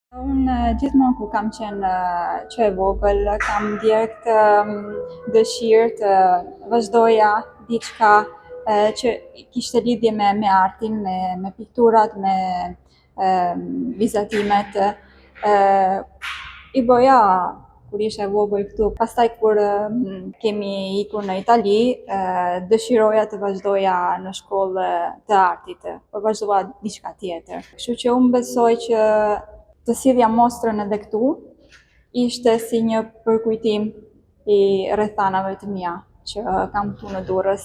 Unë gjithmonë kur kam qenë që e vogël, kam ndjerë dëshirë të vazhdoja diçka që kishte lidhje me artin, me pikturat, me vizatimet. I bëja kur isha e vogël këtu. Pastaj kur kemi ikur në Itali, dëshiroja të vazhdoja në shkollë të artit, por vazhdova diçka tjetër. Kështu që unë besoj që të sillja mostrën edhe këtu ishte si një përkujtim i rrethanave të mia që kam këtu në Durrës.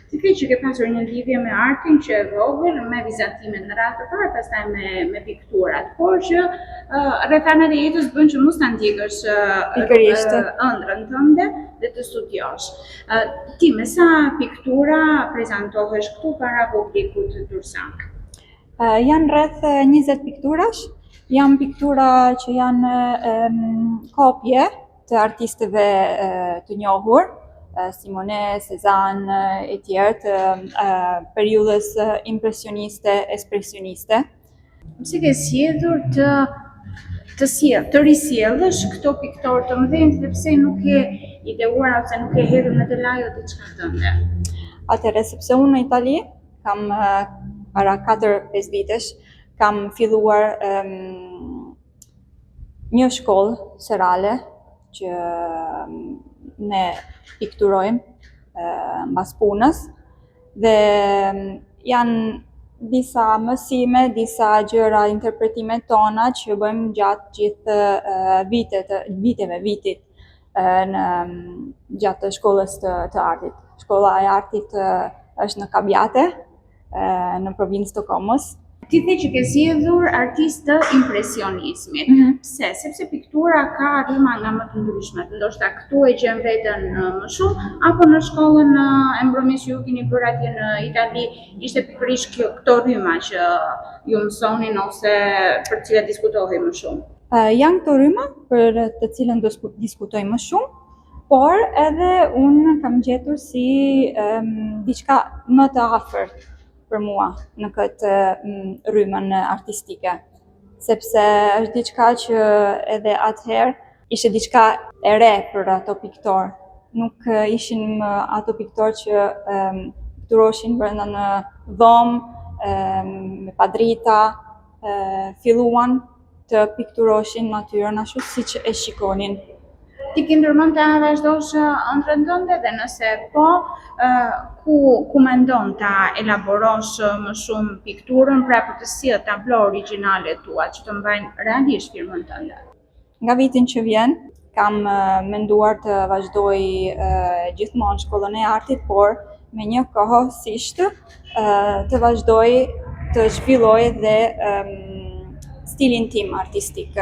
Ti the që ke pasur një lidhje me artin që e vogël, me vizatimet në radhë të parë, pastaj me pikturat, por që rrethanat e jetës bën që mos ta ndjekësh ëndrrën tënde dhe të studiosh. Ti me sa piktura prezantohesh këtu para publikut durrësak? Janë rreth 20 pikturash. Janë piktura që janë kopje të artistëve të njohur, si Monet, Cézanne e tjerë të periudhës impresioniste, ekspresioniste. Si ke sjellur të risjellësh këto piktorë të mëdhenj dhe pse nuk e ideuar ose nuk e hedhur në të lajë diçka tënde? Atëherë, sepse unë në Itali kam para 4-5 vitesh kam filluar një shkollë serale që ne pikturojmë mbas punës dhe janë disa mësime, disa gjëra, interpretime tona që bëjmë gjatë gjithë vitit gjatë shkollës të artit. Shkolla e artit është në Kabjate, në provincë të Komës. Ti the që ke zgjedhur artistë të impresionizmit. Pse? Sepse piktura ka rryma nga më të ndryshmet. Ndoshta këtu e gjen veten më shumë, apo në shkollën e mbrëmjes që ju keni bërë atje në Itali, ishte pikërisht këto rryma që ju mësonin ose për të cilat diskutohej më shumë? Janë këto rryma për të cilën do diskutoj më shumë, por edhe unë kam gjetur si diçka më të afërt për mua në këtë rrymën artistike, sepse është diçka që edhe atëherë ishte diçka e re për ato piktorë. Nuk ishin ato piktorë që pikturoshin brenda në dhomë, me padrita, filluan të pikturoshin natyrën ashtu siç e shikonin. Ti ke ndërmend ta vazhdosh ëndrrën tënde dhe nëse po, ku mendon ta elaborosh më shumë pikturën, pra për të sjellë tablo origjinale tua që të mbajnë realisht firmën tënde? Nga vitin që vjen, kam menduar të vazhdoj gjithmonë shkollën e artit, por me një kohësisht të vazhdoj të zhvilloj dhe stilin tim artistik.